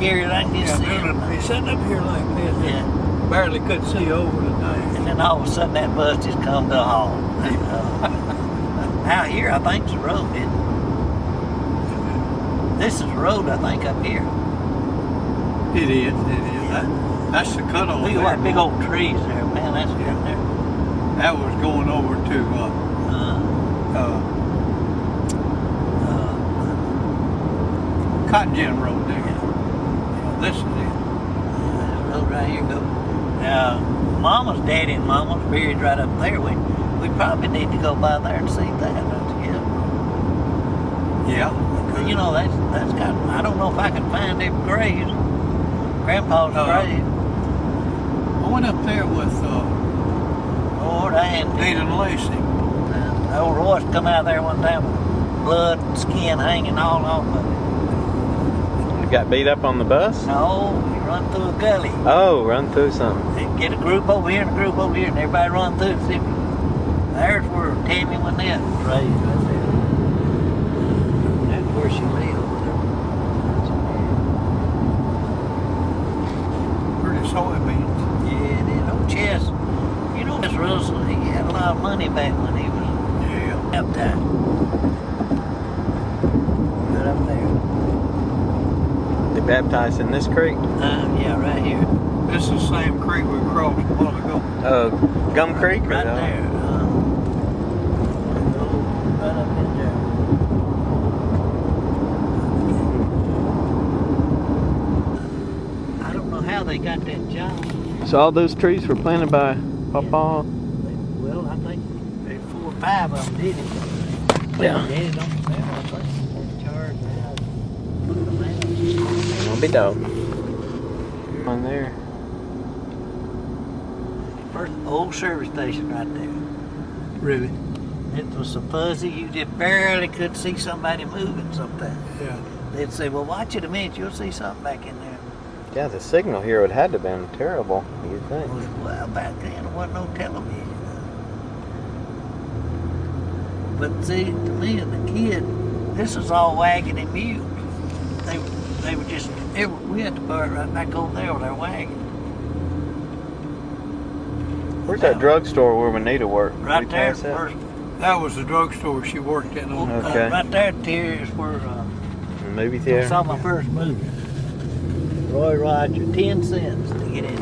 scary. I can just see him. He's sitting up here like this. Yeah. Barely could see over the thing. And then all of a sudden that bus just come to a halt. Out here, I think's the road, isn't it? This is the road, I think, up here. It is. Yeah. That's the cutoff. Look at what big old trees there, man. That's good there. That was going over to Cotton Gin Road there. Yeah, this is it. This road right here goes. Now, Mama's daddy and Mama's buried right up there. We probably need to go by there and see that. Yeah. You know, that's got. I don't know if I can find their graves. Grandpa's grave. I went up there with Lord, Dade and Lacey. Old Royce come out there one time with blood and skin hanging all off of it. You got beat up on the bus? No, he run through a gully. Oh, run through something. They get a group over here and a group over here, and everybody run through. See, there's where Tammy Wynette was raised right there. That's where she lived. Pretty soybeans. Yeah, it is. Old Chess. You know, Miss Russell, he had a lot of money back when he was baptized. Right up there. They baptized in this creek? Yeah, right here. This is the same creek we crossed a while ago. Gum Creek? Right there. Right up in there. I don't know how they got that job. So all those trees were planted by Papa? Well, I think there's 4 or 5 of them did it. Yeah. Daddy don't know, I think they're charged now. Put them out. Don't be dog. On there. First old service station right there. Really? It was so fuzzy you just barely could see somebody moving sometimes. Yeah. They'd say, well, watch it a minute, you'll see something back in there. Yeah, the signal here would have had to have been terrible, you'd think. Well, back then there wasn't no television. But see, to me as a kid, this was all wagon and mule. They were just, we had to park right back over there with our wagon. Where's that drugstore where Juanita worked? Right there, first. That was the drugstore she worked in. Okay. Right there, Terry, is where Movie I theater? saw my first movie. Roy Roger, 10 cents to get in.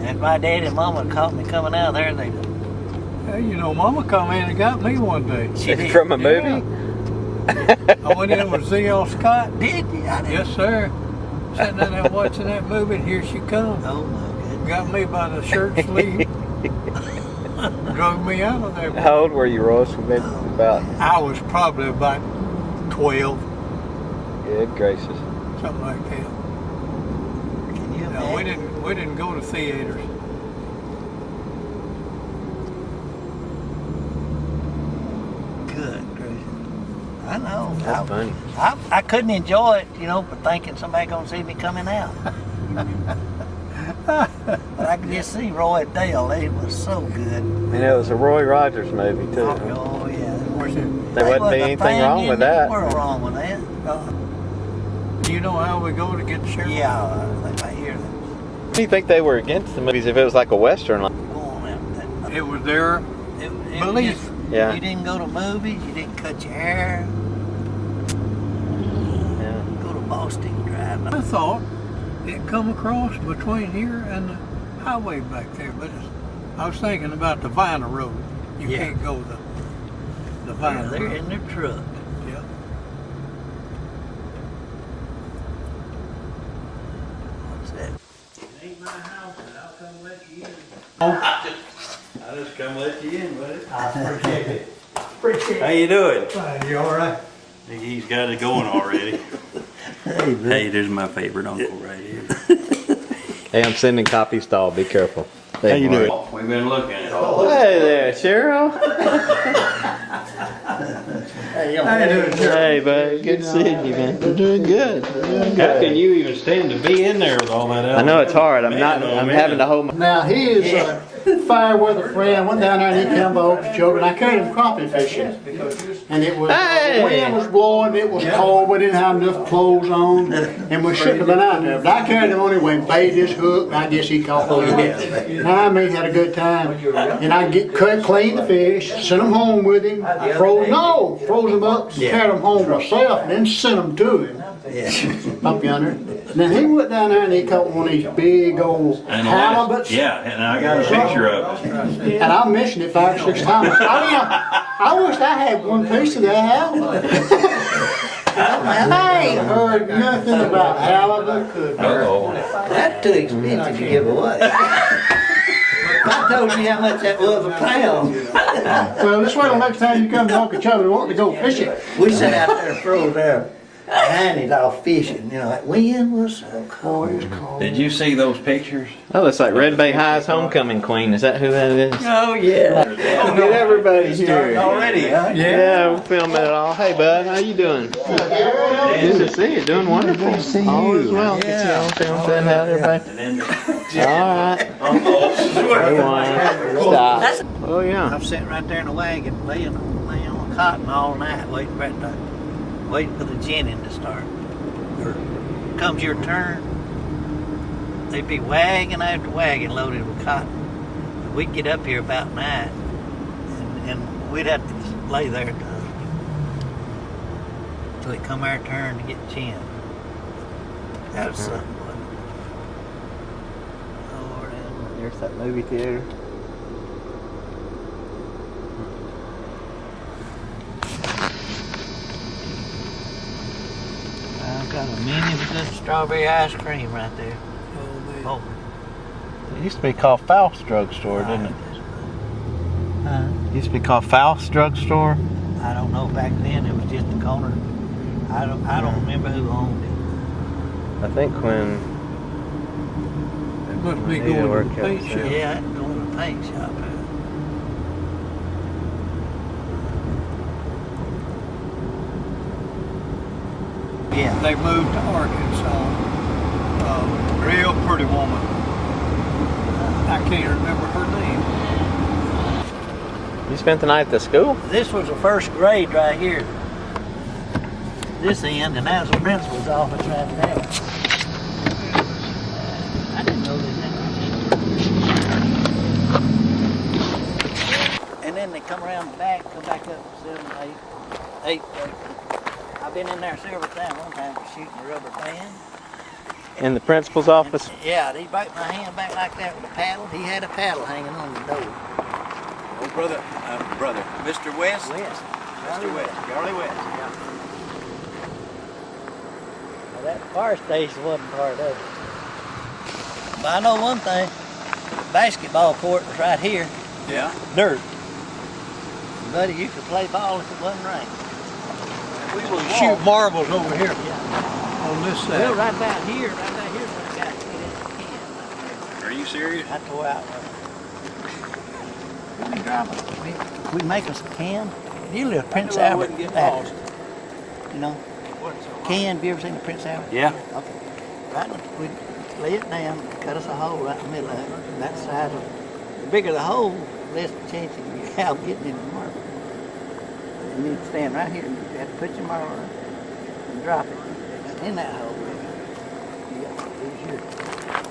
And if my daddy and mama caught me coming out of there, they'd. Hey, you know, Mama come in and got me one day. She did. From a movie? I went in with Z.L. Scott. Did you? I didn't. Yes, sir. Sitting in there watching that movie, and here she comes. Oh my goodness. Got me by the shirt sleeve. Drug me out of there. How old were you, Royce? About? I was probably about 12, Good gracious. something like that. Can you No, we didn't go to theaters. Good gracious. I know. That's funny. I couldn't enjoy it, you know, for thinking somebody gonna see me coming out. But I could just see Roy and Dale. They was so good. And it was a Roy Rogers movie, too. Oh yeah. There wouldn't be anything wrong with that. There wasn't wrong with that. Do you know how we go to get the sheriff? Yeah, I think I hear that. What do you think they were against the movies if it was like a Western? Go on out. It was their belief. Yeah. You didn't go to movies. You didn't cut your hair. Yeah. Go to Boston Drive. I thought it come across between here and the highway back there, but I was thinking about the Viner Road. You can't go the Viner They're Road. in their truck. Yeah. What's that? It ain't my house, and I'll come let you in. I just come let you in, buddy. I appreciate it. Appreciate How you doing? it. You all right? He's got it going already. Hey, there's my favorite uncle right here. Hey, I'm sending copies to all. Be careful. How you doing? We've been looking at it. Hey there, Cheryl. Hey, bud. Good to see you, man. You're doing good. How can you even stand to be in there with all that? I know it's hard. I'm having to hold my. Now he is fair weather friend. Went down there and he came over with children. I carried him crappie fishing. And it was, the wind was blowing, it was cold, we didn't have enough clothes on, and we shouldn't have been out there. But I carried him on anyway, bait his hook, and I guess he caught one. And I mean, he had a good time. And I cleaned the fish, sent them home with him, froze them up, carried them home myself, and then sent them to him. Up yonder. And then he went down there and he caught one of these big old halibuts. Yeah, and I got a picture of it. And I mentioned it 5 or 6 times. I wish I had one piece of that halibut. I ain't heard nothing about halibut. That's too expensive to give away. I told you how much that was a pound. Well, this way the next time you come to Okeechobee, we want to go fishing. We sat out there and froze our hinds off fishing. You know, that wind was so cold. Did you see those pictures? That looks like Red Bay High's homecoming queen. Is that who that is? Oh, yeah. Get everybody here. Already, huh? Yeah, we're filming it all. Hey, bud, how you doing? Good to see you. Doing wonderful. All is well. Get you on film, saying hi to everybody. All right. Everyone, stop. Oh, yeah. I'm sitting right there in the wagon, laying on the cotton all night, waiting for the ginning to start. Comes your turn, they'd be wagon after wagon loaded with cotton. We'd get up here about 9, and we'd have to lay there till it come our turn to get gin. That was something. There's that movie theater. I've got a mini good strawberry ice cream right there. Oh, It used to be called Faust's Drugstore, didn't it? It used to be called Faust's Drugstore. I don't know. Back then, it was just a corner. I don't remember who owned it. I think when It must be Yeah, going work to the paint out shop. Yeah, I had to go to the paint shop. Yeah. They moved to Arkansas. Real pretty woman. I can't remember her name. you spent the night at the school. This was the first grade right here. This end, and that was the principal's office right there. I didn't know they had that. And then they come around the back, come back up 7, 8. I've been in there several times. One time for shooting a rubber band. In the principal's office. Yeah, he bite my hand back like that with a paddle. He had a paddle hanging on the door. Oh, brother, Mr. West? West. Mr. West, Charlie West. Yeah. Well, that fire station wasn't part of it. But I know one thing. Basketball court was right here. Yeah? Dirt. Buddy, you could play ball if it wasn't rain. We will shoot marbles over here Yeah. on this Well, side. right about here when I got it in the can. Are you serious? I tore out one. We drive it. We make us a can. Usually a Prince Albert battery. You know? Can, have you ever seen a Prince Albert? Yeah. Okay. Right, we lay it down, cut us a hole right in the middle of it. That size of the bigger the hole, the less the chance of you have getting in the marble. And you stand right here, and you have to put your marble in and drop it in that hole. Yeah, here's your.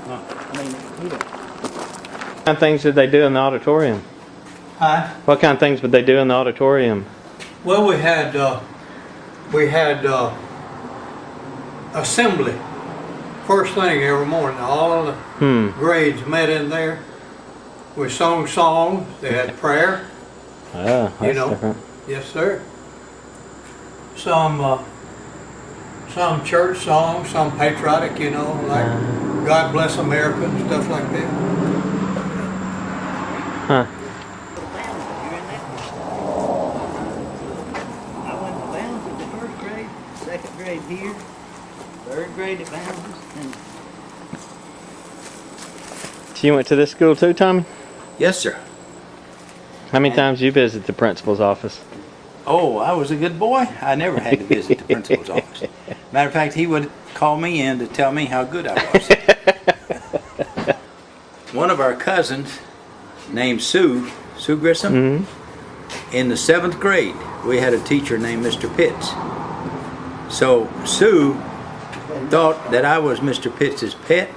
I mean, here. What kind of things did they do in the auditorium? Huh? What kind of things would they do in the auditorium? Well, we had assembly first thing every morning. All of the grades met in there. We sung songs. They had prayer. Oh, that's different. Yes, sir. Some church songs, some patriotic, you know, like God Bless America and stuff like that. Huh. I went to Bounds in the first grade, second grade here, third grade at Bounds, and So you went to this school too, Tommy? Yes, sir. How many times did you visit the principal's office? Oh, I was a good boy. I never had to visit the principal's office. Matter of fact, he would call me in to tell me how good I was. One of our cousins named Sue Grissom. Mm-hmm. In the 7th grade, we had a teacher named Mr. Pitts. So Sue thought that I was Mr. Pitts' pet.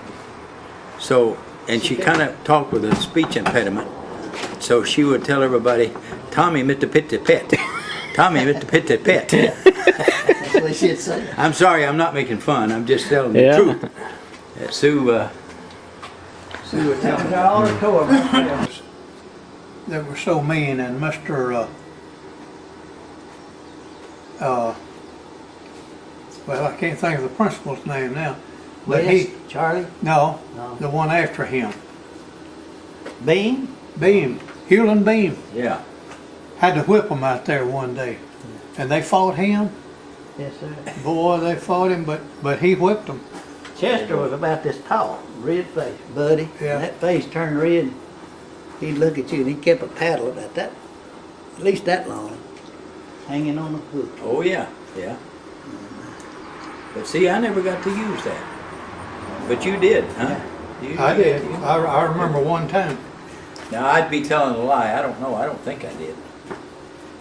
So, and she kind of talked with a speech impediment. So she would tell everybody, Tommy, Mr. Pitts' pet. Tommy, Mr. Pitts' pet. That's what she'd say. I'm sorry, I'm not making fun. I'm just telling the truth. Sue would tell me. They were so mean, and Mr. Well, I can't think of the principal's name now. But West, Charlie, no, No. the one after him, Bean. Beam, Hewlin Beam, Yeah. had to whip him out there one day, and they fought him. Yes, sir. Boy, they fought him, but he whipped them. Chester was about this tall, red face, buddy. Yeah. And that face turned red. He'd look at you and he kept a paddle about that, at least that long, hanging on a hook. Oh yeah, yeah. But see, I never got to use that. But you did, huh? I did. I remember one time. Now I'd be telling a lie. I don't know. I don't think I did.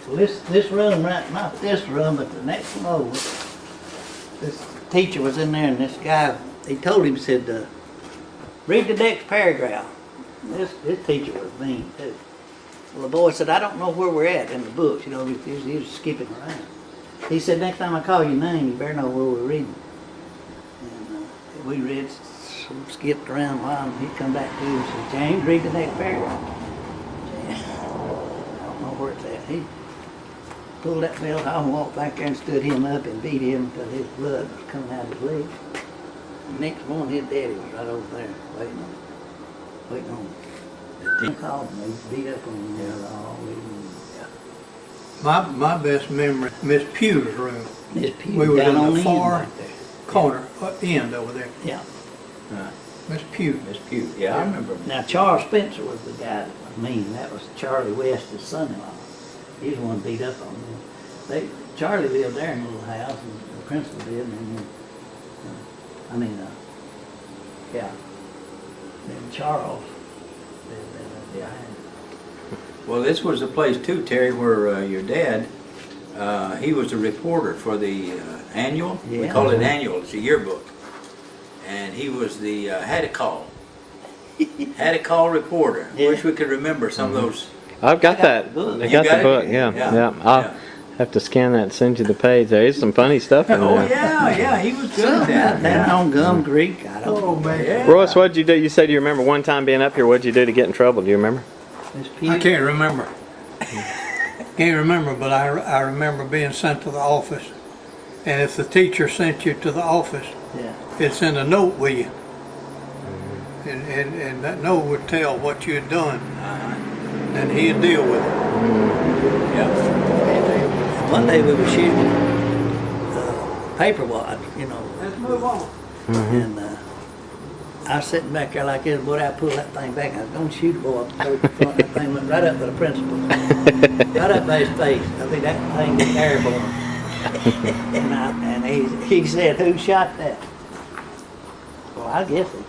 Well, this room, right, not this room, but the next one over, this teacher was in there and this guy, he told him, said, read the next paragraph. This teacher was mean too. Well, the boy said, I don't know where we're at in the books, you know, he was skipping around. He said, next time I call your name, you better know where we're reading. And we read, skipped around a while, and he'd come back to him and said, James, read the next paragraph. James, I don't know where it's at. He pulled that belt off and walked back there and stood him up and beat him until his blood was coming out of his legs. The next morning, his daddy was right over there waiting on him. He called me, beat up on him there all evening. My best memory, Miss Pugh's room. Miss Pugh We were down in on the end far back there. corner, end over there. Yeah. Miss Pugh. Miss Pugh. Yeah, I remember. Now Charles Spencer was the guy that was mean. That was Charlie West's son-in-law. He was the one beat up on him. Charlie lived there in a little house, and the principal did, and then, yeah. Then Charles lived there behind. Well, this was a place too, Terry, where your dad, he was a reporter for the annual. We Yeah. call it annual. It's a yearbook. And he was the had a call reporter. Yeah. Wish we could remember some of those. I've got I got that. the book. I You got got the it? book. Yeah, Yeah. yeah. I'll Yeah. have to scan that and send you the page. There is some funny stuff in Oh there. yeah, he was good at that. Down on Gum Creek, I don't know. man. Yeah. Royce, what'd you do? You said you remember one time being up here. What'd you do to get in trouble? Do you remember? Miss I Pugh. can't remember. Can't remember, but I remember being sent to the office. And if the teacher sent you to the office, Yeah. it'd send a note with you. And that note would tell what you had done. And he'd deal with it. Yeah. One day we were shooting paper wad, you know. Let's move on. And I was sitting back there like this, boy, I pulled that thing back, and I was going to shoot a boy. That thing went right up to the principal. Right up by his face. I think that thing was airborne. and he said, who shot that? Well, I guess they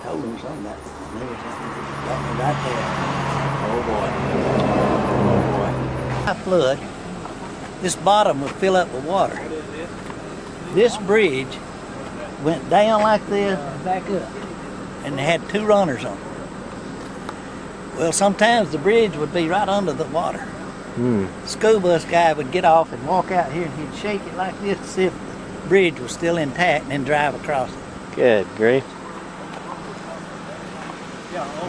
told him something about it. And they got me right there. Oh boy. High flood, this bottom would fill up with water. This bridge went down like this and back up, and they had two runners on it. Well, sometimes the bridge would be right under the water. The school bus guy would get off and walk out here, and he'd shake it like this to see if the bridge was still intact, and then drive across it. Good grief.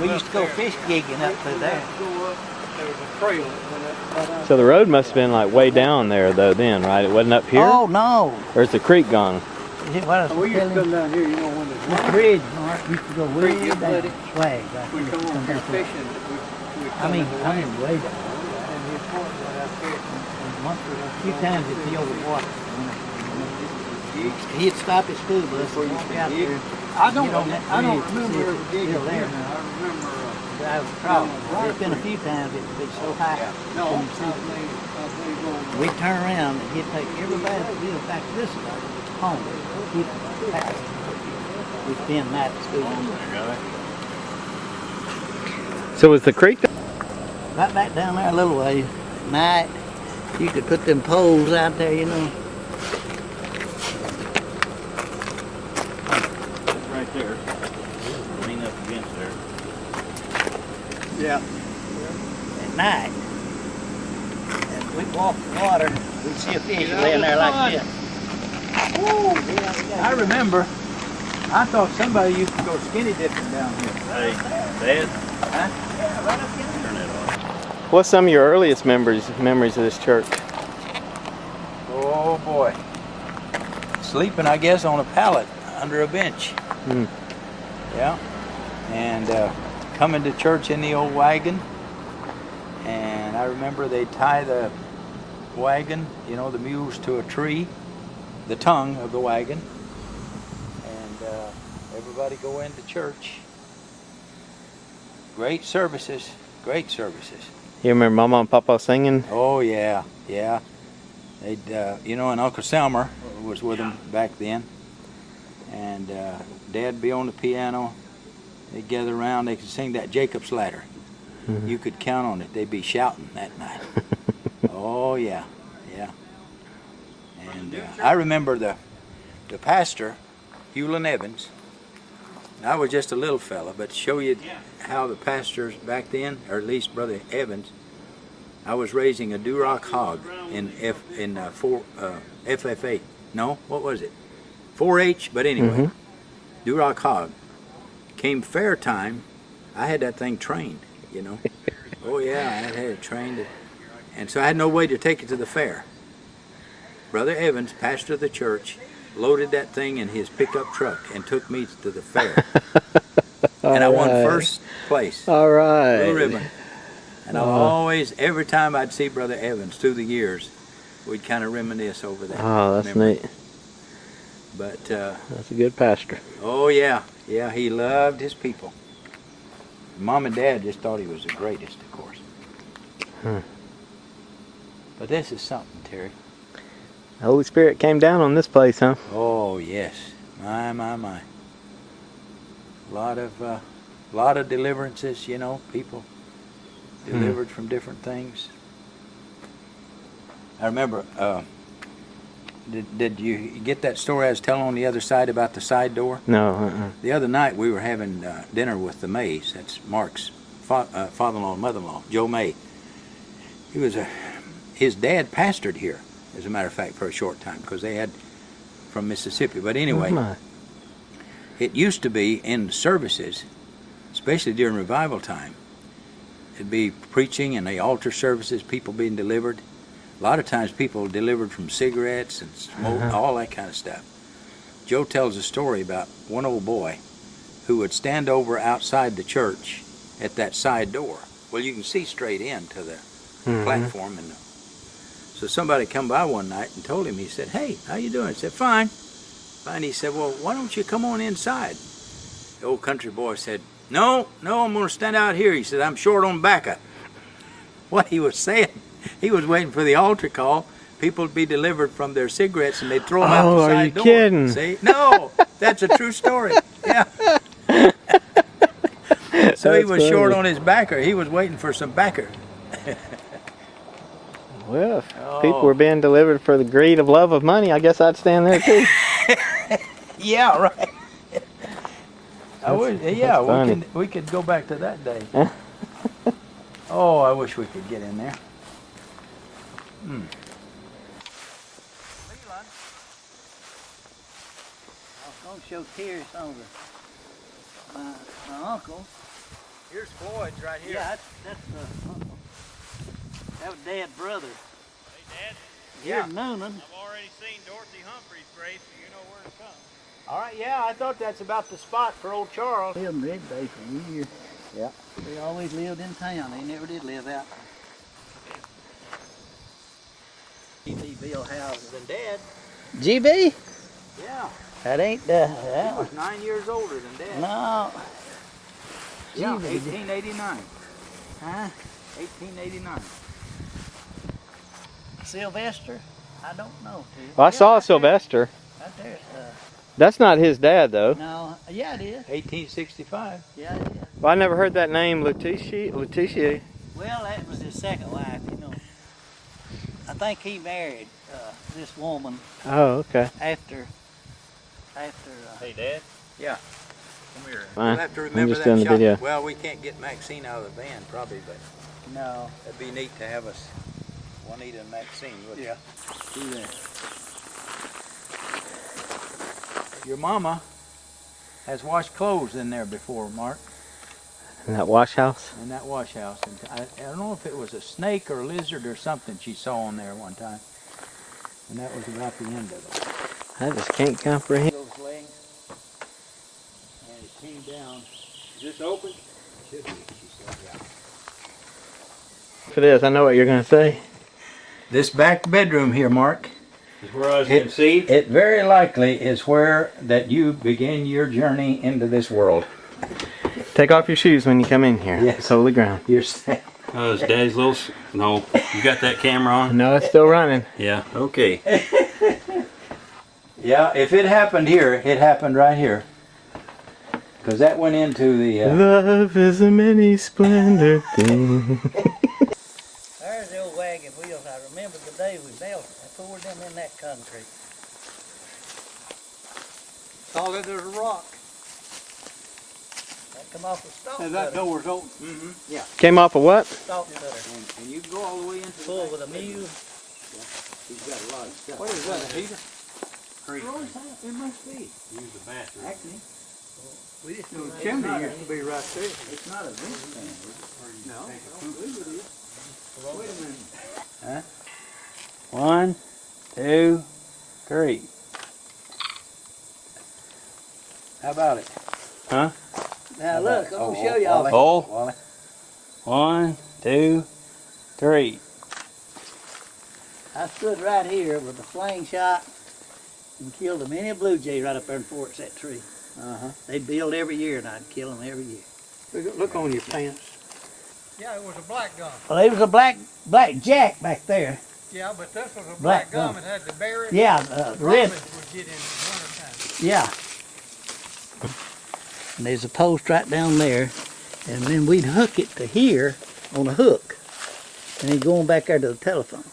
We used to go fish gigging up through there. There was a trail that went So the road must have been like way down there though then, right? It wasn't up here? Oh no! Or is the creek gone? Is it what I was We used to telling come you? down here, you know, when The bridge, Mark, used to go way Creek, down. buddy. Swag, like we this, come on come here down through. fishing, we I mean, way down. and he'd point right out there. A few times it'd be over water. He'd stop his school bus and walk out there. I don't Get on that bridge and remember see if ever it's digging still there. there. I remember, Drive across. There's been a few times it'd be so high. no, I couldn't see it. believe going. We'd turn around and he'd take everybody that lived back this way home. He'd pass. We'd spend the night at school. So was the creek right back down there a little way. At night, you could put them poles out there, you know. Right there. Lean up against there. Yeah. At night, and we'd walk the water, we'd see a fish laying there like this. I remember, I thought somebody used to go skinny dipping down here. Hey, Dad. Huh? Turn that off. What's some of your earliest memories of this church? Oh boy. Sleeping, I guess, on a pallet under a bench. Mm. Yeah. And coming to church in the old wagon. And I remember they'd tie the wagon, you know, the mules to a tree, the tongue of the wagon. And everybody go into church. Great services, great services. You remember Mama and Papa singing? Oh yeah, yeah. They'd, you know, and Uncle Selmer was with them back then, and Dad'd be on the piano. They'd gather around. They could sing that Jacob's Ladder. Mm-hmm. You could count on it. They'd be shouting that night. Oh yeah, yeah. And I remember the pastor, Hewlin Evans. I was just a little fella, but to show you how the pastors back then, or at least Brother Evans, I was raising a Duroc hog in FFA. No, what was it? 4-H, but anyway, Duroc hog. Came fair time, I had that thing trained, you know. Oh yeah, I had it trained, and so I had no way to take it to the fair. Brother Evans, pastor of the church, loaded that thing in his pickup truck and took me to the fair. And I won first place. All right. Blue ribbon. And I always, every time I'd see Brother Evans through the years, we'd kind of reminisce over that. Oh, that's memory. neat. But, That's a good pastor. oh yeah, yeah, he loved his people. Mom and Dad just thought he was the greatest, of course. But this is something, Terry. The Holy Spirit came down on this place, huh? Oh yes, my. A lot of deliverances, you know, people delivered from different things. I remember, did you get that story I was telling on the other side about the side door? No. The other night we were having dinner with the Mays. That's Mark's father-in-law and mother-in-law, Joe May. His dad pastored here, as a matter of fact, for a short time, because they had from Mississippi. But anyway, it used to be in services, especially during revival time, it'd be preaching and the altar services, people being delivered. A lot of times people delivered from cigarettes and smoke, all that kind of stuff. Joe tells a story about one old boy who would stand over outside the church at that side door. Well, you can see straight into the platform. So somebody come by one night and told him, he said, "Hey, how you doing?" He said, "Fine." Fine. He said, "Well, why don't you come on inside?" The old country boy said, No, I'm going to stand out here. He said, "I'm short on bacca." What he was saying, he was waiting for the altar call. People would be delivered from their cigarettes and they'd throw them out the side door. Oh, are you kidding? See? No, that's a true story. Yeah. So he was short on his backer. He was waiting for some backer. Well, if people were being delivered for the greed of love of money, I guess I'd stand there too. Yeah, right. Funny. We could go back to that day. Oh, I wish we could get in there. I'm going to show Terry some of my uncle. Here's Floyd's right here. Yeah, that's the uncle. That was Dad's brother. Hey, Dad. Here in Noonan. I've already seen Dorothy Humphrey's grave, so you know where to come. All right, yeah, I thought that's about the spot for old Charles. Lived in Red Bay for years. Yeah. They always lived in town. They never did live out. G.B. Bill houses and Dad. GB? Yeah. That ain't He that. was 9 years older than Dad. No. Yeah, GB. 1889. Huh? 1889. Sylvester? I don't know. Too. Well, I saw Sylvester. Right there. That's not his dad, though. No. Yeah, it is. 1865. Yeah, it is. Well, I never heard that name, Letitia. Well, that was his second wife, you know. I think he married this woman Oh, okay. after. Hey, Dad. Yeah. Come here. Fine. We'll have to I'm remember just that doing the shot. video. Well, we can't get Maxine out of the band probably, but No. that'd be neat to have us, Juanita and Maxine. Wouldn't Yeah. it? Do that. Your mama has washed clothes in there before, Mark, In that wash house? in that wash house. And I don't know if it was a snake or a lizard or something she saw in there one time. And that was about the end of it. I just can't comprehend. Those legs, and it came down. Is this open? Should be, she said, yeah. If it is, I know what you're going to say. This back bedroom here, Mark, Is where I was conceived. it very likely is where that you begin your journey into this world. Take off your shoes when you come in here. Yes. It's holy ground. You're saying. Oh, is Daddy's little... No. You got that camera on? No, it's still running. Yeah. Okay. Yeah, if it happened here, it happened right here. Because that went into the... Love is a many splendor thing. There's the old wagon wheels. I remember the day we built it. I poured them in that concrete. All that there's a rock. That come off the stalk And that cutter. door's open. Came off of what? Stalk cutter. And you can go all the way into Full with a mule. He's got a lot of stuff. What is that, a heater? It must be. Use the bathroom. Actually, We just The chimney used to be right there. it's not a vent fan, is it? No, I don't believe it is. Wait a minute. Huh? 1, 2, 3. How about it? Huh? Now look, I'm Oh, gonna show y'all. Wally. Oh. Wally. 1, 2, 3. I stood right here with a sling shot and killed a many a blue jay right up there in Forks, that tree. Uh-huh. They build every year and I'd kill them every year. Look on your pants. Yeah, it was a black gum. Well, there was a black jack back there. Yeah, but this was a Black black gum. gum. It had the berry. Yeah, red. Robins would get in the wintertime. Yeah. And there's a post right down there, and then we'd hook it to here on a hook, and he'd go on back there to the telephone.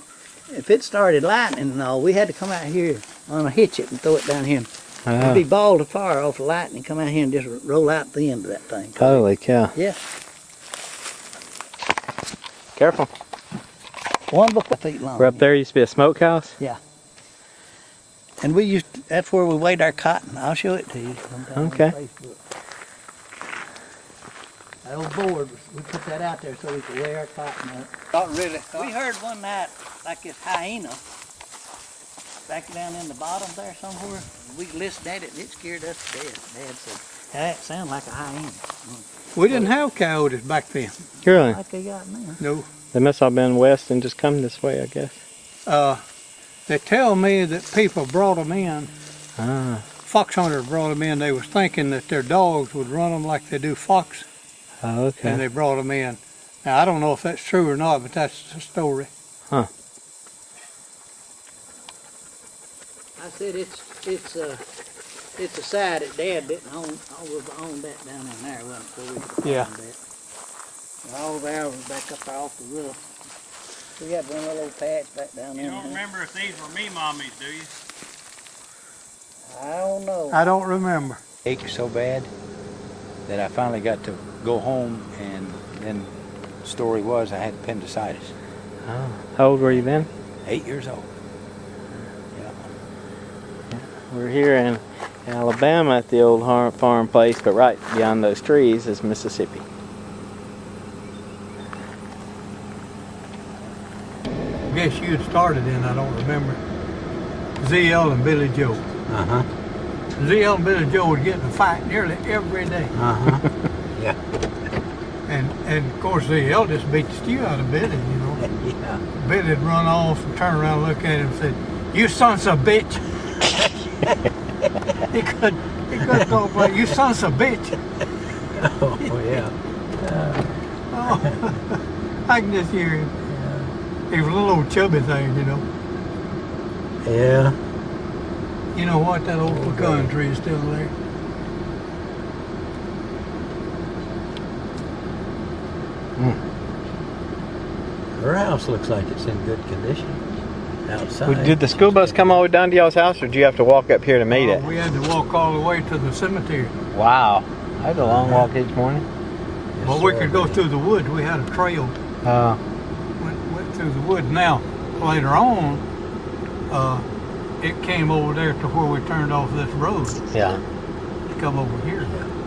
If it started lightning and all, we had to come out here on a hitch it and throw it down here. It'd be ball of fire off the lightning, come out here and just roll out the end of that thing. Holy cow. Yeah. Careful. 1 feet long. Where up there used to be a smokehouse? And we used to, that's where we weighed our cotton. I'll show it to you sometime Okay. on Facebook. That old board, we put that out there so we could weigh our cotton up. Not really. We heard one night like this hyena back down in the bottom there somewhere. We listened at it and it scared us to death. Dad said, that sounded like a hyena. We didn't have coyotes back then. Really? Like they got now. No. They must have been west and just come this way, I guess. They tell me that people brought them in. Ah. Fox hunters brought them in. They was thinking that their dogs would run them like they do fox, Oh, okay. and they brought them in. Now I don't know if that's true or not, but that's the story. Huh. I said it's a side that Dad didn't own. I was owned that down in there, wasn't it? So we could Yeah. find that. All there was back up there off the roof. We had one little patch back down there. You don't remember if these were me mommies, do you? I don't know. I don't remember. Ached so bad that I finally got to go home, and then the story was I had appendicitis. Oh. How old were you then? 8 years old. Yeah. We're here in Alabama at the old farm place, but right beyond those trees is Mississippi. I guess you had started in, I don't remember. ZL and Billy Joe. Uh-huh. ZL and Billy Joe would get in a fight nearly every day. Uh-huh. Yeah. And of course ZL just beat the stew out of Billy, you know. Yeah. Billy'd run off and turn around and look at him and say, "You sons of a bitch." he could talk like, "You sons of a bitch." Oh, yeah. Oh, I can just hear him. He was a little old chubby thing, you know. Yeah. You know what? That old pecan tree is still there. Her house looks like it's in good condition outside. Did the school bus come all the way down to y'all's house, or did you have to walk up here to meet it? We had to walk all the way to the cemetery. Wow. That's a long walk each morning. Well, we could go through the woods. We had a trail. Went through the woods. Now, later on, it came over there to where we turned off this road. Yeah. To come over here.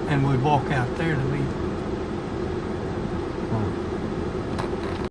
And we'd walk out there to meet.